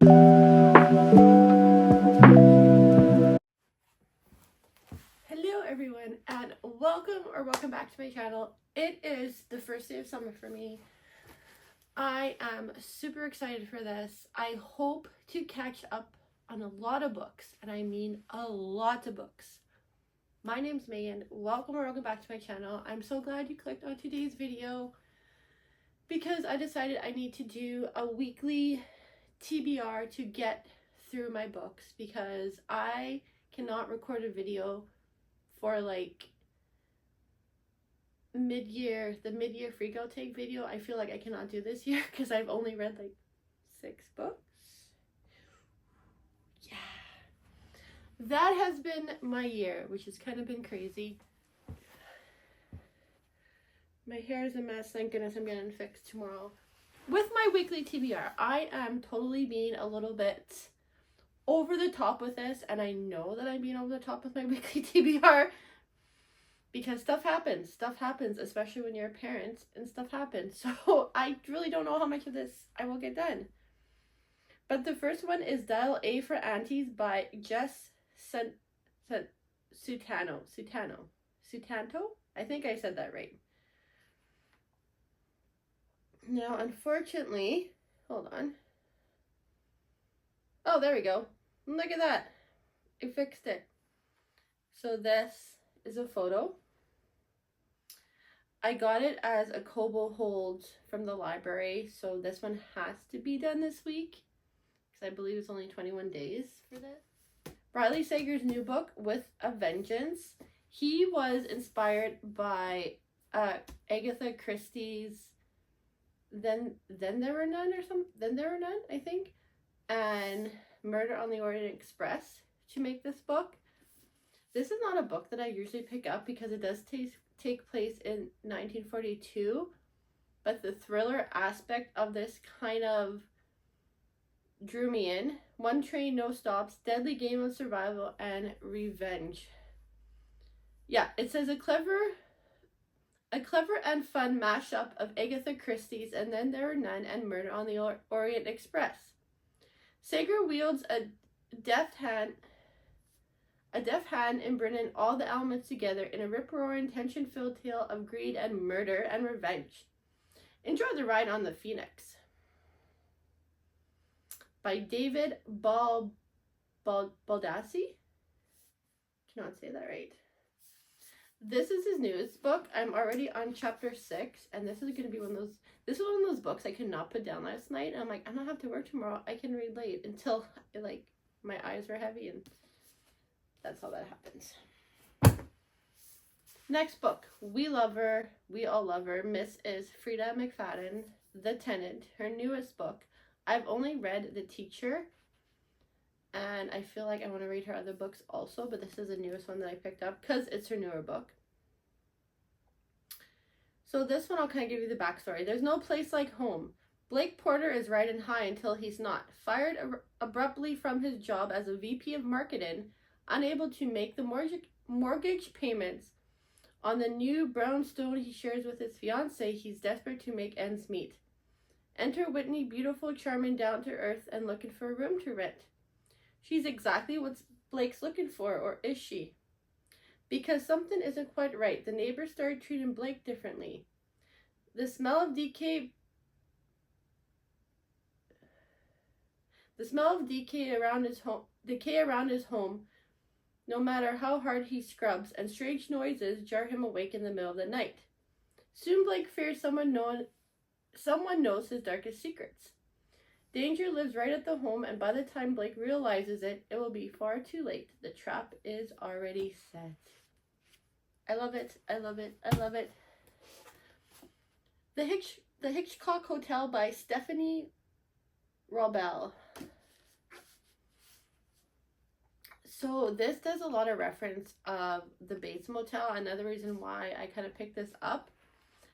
Hello everyone, and welcome back to my channel. It is the first day of summer for me. I am super excited for this. I hope to catch up on a lot of books, and I mean a lot of books. My name's Megan. Welcome back to my channel. I'm so glad you clicked on today's video because I decided I need to do a weekly TBR to get through my books because I cannot record a video for like the mid-year freak out take video. I feel like I cannot do this year because I've only read like 6 books. Yeah, that has been my year, which has kind of been crazy. My hair is a mess. Thank goodness I'm getting fixed tomorrow. With my weekly TBR, I am totally being a little bit over the top with this, and I know that I'm being over the top with my weekly TBR because stuff happens, especially when you're a parent, and stuff happens. So I really don't know how much of this I will get done. But the first one is Dial A for Aunties by Jess Sutanto. I think I said that right. Now, unfortunately, hold on. Oh, there we go. Look at that. I fixed it. So this is a photo. I got it as a Kobo hold from the library, so this one has to be done this week because I believe it's only 21 days for this. Riley Sager's new book, With a Vengeance. He was inspired by Agatha Christie's Then There Were None, I think, and Murder on the Orient Express to make this book. This is not a book that I usually pick up because it does take place in 1942, but the thriller aspect of this kind of drew me in. One Train, No Stops, Deadly Game of Survival, and Revenge. Yeah, it says a clever and fun mashup of Agatha Christie's And Then There Were None and Murder on the Orient Express. Sager wields a deft hand in bringing all the elements together in a rip-roaring, tension-filled tale of greed and murder and revenge. Enjoy the ride on the Phoenix. By David Baldassi. Cannot say that right. This is his newest book. I'm already on chapter 6, and this is going to be one of those books I could not put down last night. And I'm like, I don't have to work tomorrow. I can read late until like my eyes were heavy, and that's how that happens. Next book, We Love Her, We All Love Her. Miss is Frida McFadden, The Tenant, her newest book. I've only read The Teacher, and I feel like I want to read her other books also, but this is the newest one that I picked up because it's her newer book. So this one, I'll kind of give you the backstory. There's no place like home. Blake Porter is riding high until he's not. Fired abruptly from his job as a VP of marketing, unable to make the mortgage payments on the new brownstone he shares with his fiancée, he's desperate to make ends meet. Enter Whitney, beautiful, charming, down to earth, and looking for a room to rent. She's exactly what Blake's looking for, or is she? Because something isn't quite right, the neighbors started treating Blake differently. The smell of decay around his home, no matter how hard he scrubs, and strange noises jar him awake in the middle of the night. Soon Blake fears someone knows his darkest secrets. Danger lives right at the home, and by the time Blake realizes it, it will be far too late. The trap is already set. I love it. I love it. I love it. The Hitchcock Hotel by Stephanie Robel. So this does a lot of reference of the Bates Motel. Another reason why I kind of picked this up.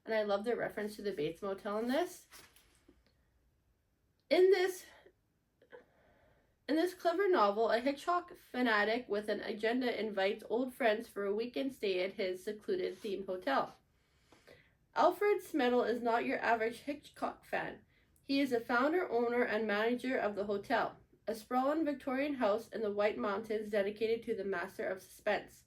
And I love the reference to the Bates Motel in this. In this clever novel, a Hitchcock fanatic with an agenda invites old friends for a weekend stay at his secluded themed hotel. Alfred Smedle is not your average Hitchcock fan. He is the founder, owner, and manager of the hotel, a sprawling Victorian house in the White Mountains dedicated to the master of suspense.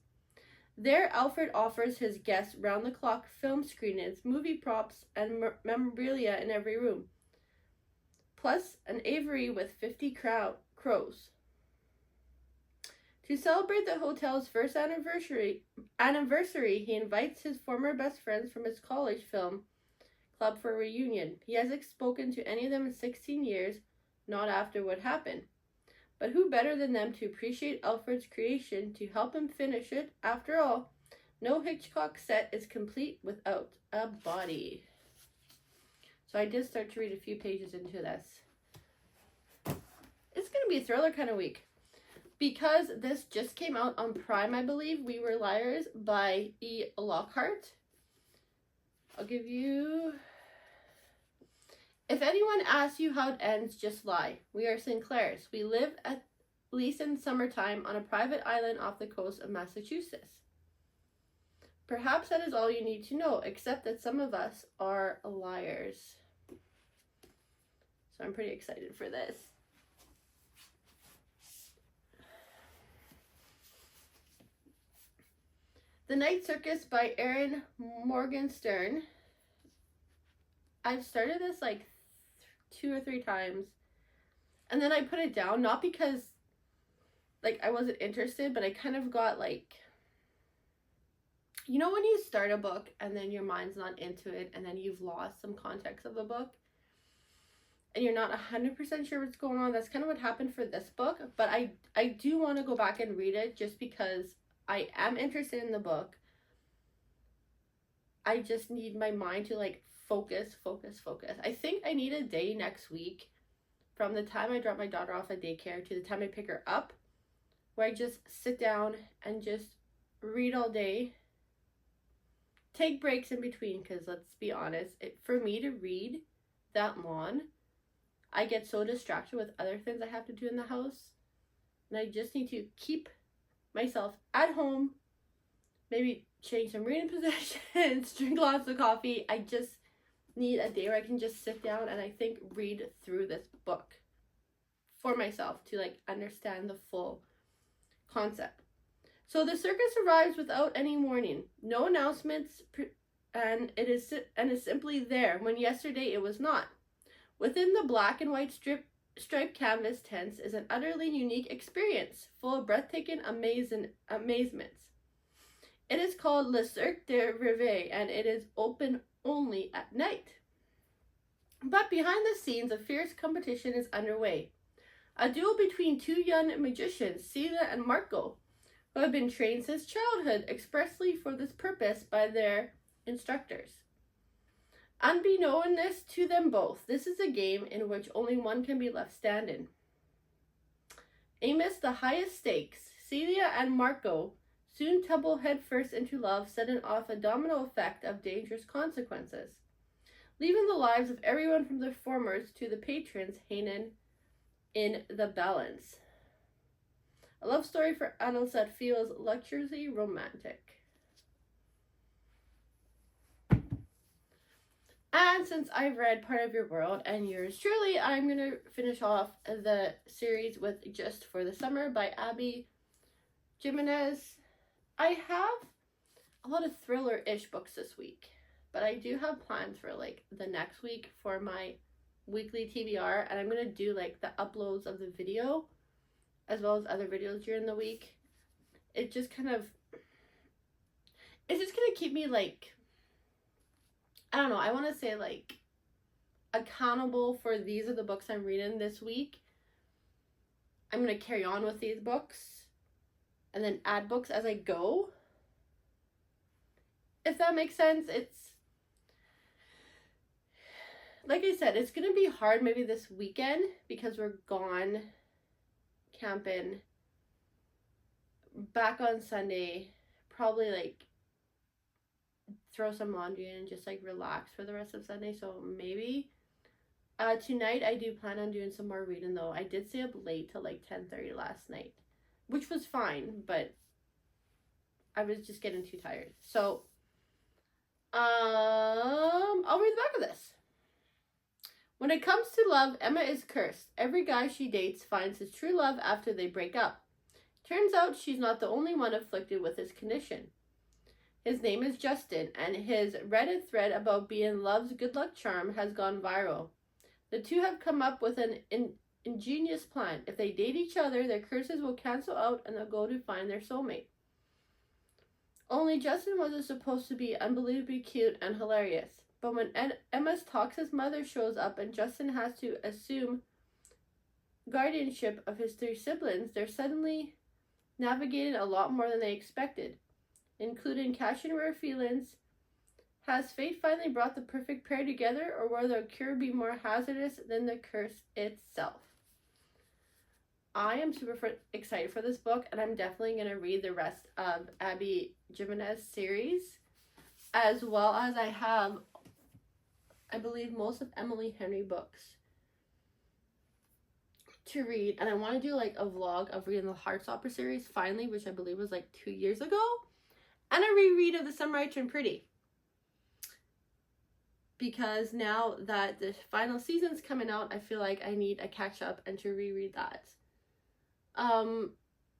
There, Alfred offers his guests round-the-clock film screenings, movie props, and memorabilia in every room, plus an aviary with 50 crows. To celebrate the hotel's first anniversary, he invites his former best friends from his college film club for a reunion. He hasn't spoken to any of them in 16 years, not after what happened. But who better than them to appreciate Alfred's creation to help him finish it? After all, no Hitchcock set is complete without a body. So I did start to read a few pages into this. It's going to be a thriller kind of week. Because this just came out on Prime, I believe, We Were Liars by E. Lockhart. I'll give you... If anyone asks you how it ends, just lie. We are Sinclairs. We live at least in summertime on a private island off the coast of Massachusetts. Perhaps that is all you need to know, except that some of us are liars. So I'm pretty excited for this. The Night Circus by Erin Morgenstern. I've started this like 2 or 3 times. And then I put it down, not because like I wasn't interested, but I kind of got like, you know when you start a book and then your mind's not into it and then you've lost some context of the book and you're not 100% sure what's going on? That's kind of what happened for this book. But I do want to go back and read it just because I am interested in the book. I just need my mind to like focus. I think I need a day next week from the time I drop my daughter off at daycare to the time I pick her up where I just sit down and just read all day. Take breaks in between, because let's be honest, for me to read that long, I get so distracted with other things I have to do in the house. And I just need to keep myself at home, maybe change some reading positions, drink lots of coffee. I just need a day where I can just sit down and I think read through this book for myself to like understand the full concept. So the circus arrives without any warning, no announcements, and it is simply there when yesterday it was not. Within the black and white striped canvas tents is an utterly unique experience, full of breathtaking amazements. It is called Le Cirque de Rêve, and it is open only at night. But behind the scenes, a fierce competition is underway. A duel between 2 young magicians, Celia and Marco, who have been trained since childhood expressly for this purpose by their instructors. Unbeknownst to them both, this is a game in which only one can be left standing. Amidst the highest stakes, Celia and Marco soon tumble headfirst into love, setting off a domino effect of dangerous consequences, leaving the lives of everyone from the performers to the patrons hanging in the balance. A love story for adults that feels luxuriously romantic. And since I've read Part of Your World and yours truly, I'm going to finish off the series with Just for the Summer by Abby Jimenez. I have a lot of thriller-ish books this week, but I do have plans for like the next week for my weekly TBR, and I'm going to do like the uploads of the video as well as other videos during the week. It's just going to keep me like, I don't know, I want to say like accountable for these are the books I'm reading this week. I'm going to carry on with these books and then add books as I go. If that makes sense. It's like I said, it's going to be hard maybe this weekend because we're gone camping, back on Sunday, probably like throw some laundry in and just like relax for the rest of Sunday. So maybe tonight I do plan on doing some more reading though. I did stay up late till like 10:30 last night, which was fine, but I was just getting too tired. So I'll read the back of this. When it comes to love, Emma is cursed. Every guy she dates finds his true love after they break up. Turns out she's not the only one afflicted with this condition. His name is Justin, and his Reddit thread about being love's good luck charm has gone viral. The two have come up with an ingenious plan. If they date each other, their curses will cancel out and they'll go to find their soulmate. Only Justin wasn't supposed to be unbelievably cute and hilarious. But when Emma's toxic mother shows up and Justin has to assume guardianship of his 3 siblings, they're suddenly navigating a lot more than they expected, including cash and rare feelings. Has fate finally brought the perfect pair together, or will the cure be more hazardous than the curse itself? I am super excited for this book, and I'm definitely going to read the rest of Abby Jimenez's series, as well as I have, I believe, most of Emily Henry books to read. And I want to do like a vlog of reading the Heartstopper series finally, which I believe was like 2 years ago, and a reread of The Summer I Turned Pretty, because now that the final season's coming out, I feel like I need a catch up and to reread that.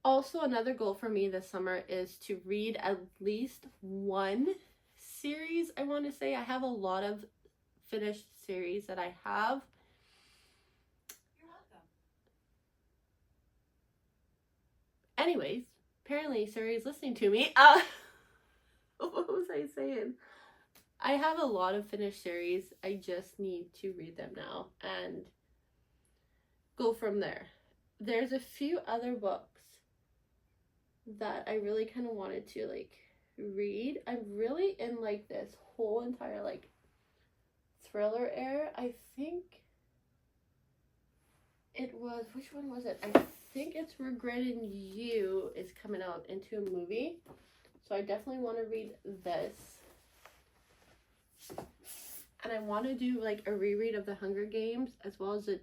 Also, another goal for me this summer is to read at least one series. I want to say I have a lot of finished series that I have. You're welcome. Anyways, apparently Sari's listening to me. What was I saying? I have a lot of finished series. I just need to read them now and go from there. There's a few other books that I really kind of wanted to like read. I'm really in like this whole entire like thriller era. I think it was, which one was it? I think it's Regretting You is coming out into a movie. So I definitely want to read this. And I want to do like a reread of The Hunger Games, as well as the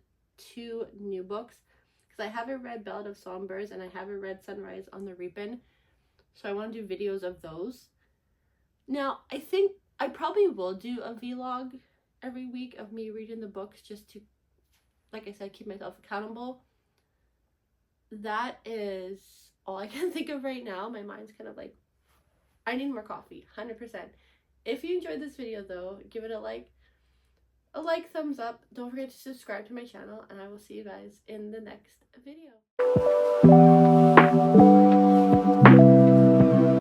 2 new books, because I haven't read Ballad of Songbirds and I haven't read Sunrise on the Reaping. So I want to do videos of those. Now, I think I probably will do a vlog every week of me reading the books, just to, like I said, keep myself accountable. That is all I can think of right now. My mind's kind of like, I need more coffee, 100%. If you enjoyed this video though, give it a like, thumbs up. Don't forget to subscribe to my channel, and I will see you guys in the next video.